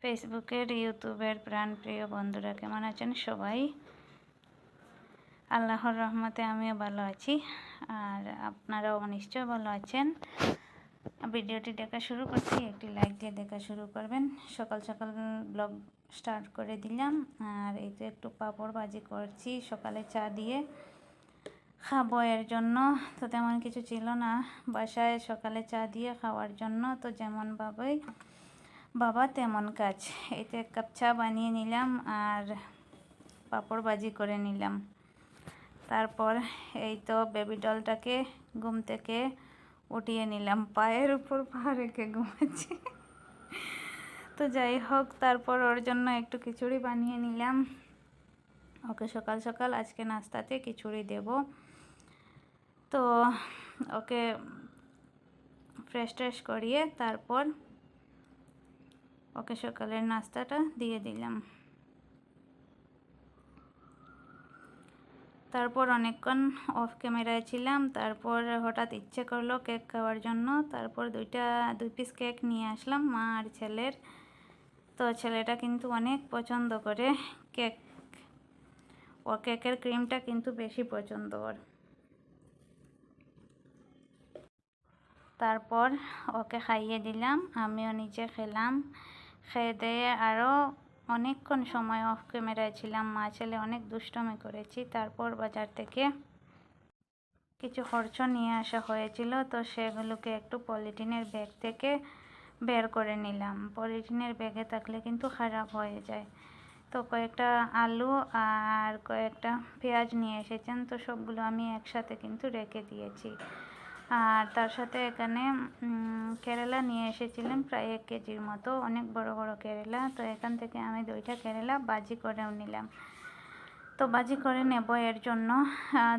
ফেসবুকের ইউটিউবের প্রাণপ্রিয় বন্ধুরা কেমন আছেন সবাই? আল্লাহর রহমতে আমিও ভালো আছি, আর আপনারাও নিশ্চয় ভালো আছেন। ভিডিওটি দেখা শুরু করছি, একটি লাইক দিয়ে দেখা শুরু করবেন। সকাল সকাল ব্লগ স্টার্ট করে দিলাম। আর এই তো একটু পাঁপড় ভাজি করছি সকালে চা দিয়ে খাবো এর জন্য। তো তেমন কিছু ছিল না বাসায় সকালে চা দিয়ে খাওয়ার জন্য, তো যেমনভাবেই বাবা তেমন কাজ। এই তো 1 কাপ চা বানিয়ে নিলাম আর পাঁপড় ভাজি করে নিলাম। তারপর এই তো বেবি ডলটাকে ঘুম থেকে উঠিয়ে নিলাম, পায়ের উপর পা রেখে ঘুমাচ্ছি। তো যাই হোক, তারপর ওর জন্য একটু খিচুড়ি বানিয়ে নিলাম। ওকে সকাল সকাল আজকে নাস্তাতে খিচুড়ি দেব। তো ওকে ফ্রেশ করিয়ে তারপর ওকে সকালের নাস্তাটা দিয়ে দিলাম। তারপর অনেকক্ষণ অফ ক্যামেরায় ছিলাম। তারপর হঠাৎ ইচ্ছে করলো কেক খাওয়ার জন্য। তারপর 2 পিস কেক নিয়ে আসলাম মা আর ছেলের। তো ছেলেটা কিন্তু অনেক পছন্দ করে কেক, ও কেকের ক্রিমটা কিন্তু বেশি পছন্দ ওর। তারপর ওকে খাইয়ে দিলাম, আমিও নিচে খেলাম। খেয়ে দিয়ে আরও অনেকক্ষণ সময় অফ ক্যামেরায় ছিলাম, মা ছেলে অনেক দুষ্টুমি করেছি। তারপর বাজার থেকে কিছু খরচ নিয়ে আসা হয়েছিল, তো সেগুলোকে একটু পলিথিনের ব্যাগ থেকে বের করে নিলাম। পলিথিনের ব্যাগে থাকলে কিন্তু খারাপ হয়ে যায়। তো কয়েকটা আলু আর কয়েকটা পেঁয়াজ নিয়ে এসেছেন, তো সবগুলো আমি একসাথে কিন্তু রেখে দিয়েছি। আর তার সাথে এখানে কেরালা নিয়ে এসেছিলেন প্রায় 1 কেজির মতো, অনেক বড় বড় কেরালা। তো এখান থেকে আমি 2টা কেরালা ভাজি করেও নিলাম। তো ভাজি করে নেব এর জন্য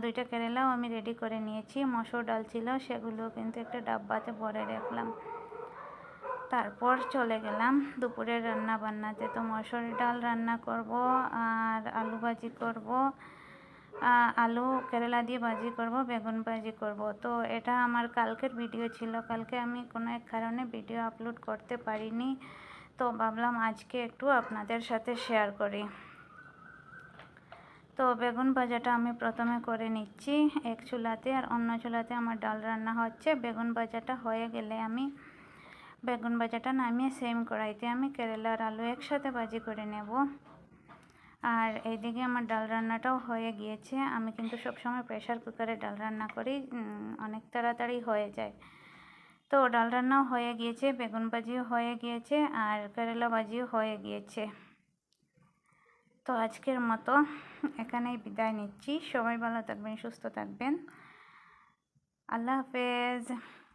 2টা কেরালাও আমি রেডি করে নিয়েছি। মসুর ডাল ছিল, সেগুলো কিন্তু একটা ডাব্বাতে ভরে রাখলাম। তারপর চলে গেলাম দুপুরের রান্না বান্নাতে। তো মসুর ডাল রান্না করব আর আলু ভাজি করব, আলু কেরালা দিয়ে ভাজি করব, বেগুন ভাজি করব। তো এটা আমার কালকের ভিডিও ছিল, কালকে আমি কোনো এক কারণে ভিডিও আপলোড করতে পারিনি। তো ভাবলাম আজকে একটু আপনাদের সাথে শেয়ার করি। তো বেগুন ভাজাটা আমি প্রথমে করে নিচ্ছি এক চুলাতে, আর অন্য চুলাতে আমার ডাল রান্না হচ্ছে। বেগুন ভাজাটা হয়ে গেলে আমি বেগুন ভাজাটা নামিয়ে সেম কড়াইতে আমি কেরালা আর আলু একসাথে ভাজি করে নেব। আর এইদিকে আমার ডাল রান্নাটাও হয়ে গিয়েছে। আমি কিন্তু সবসময় প্রেশার কুকারে ডাল রান্না করি, অনেক তাড়াতাড়ি হয়ে যায়। তো ডাল রান্নাও হয়ে গিয়েছে, বেগুন ভাজিও হয়ে গিয়েছে, আর কেরালা ভাজিও হয়ে গিয়েছে। তো আজকের মতো এখানেই বিদায় নিচ্ছি। সবাই ভালো থাকবেন, সুস্থ থাকবেন। আল্লাহ হাফেজ।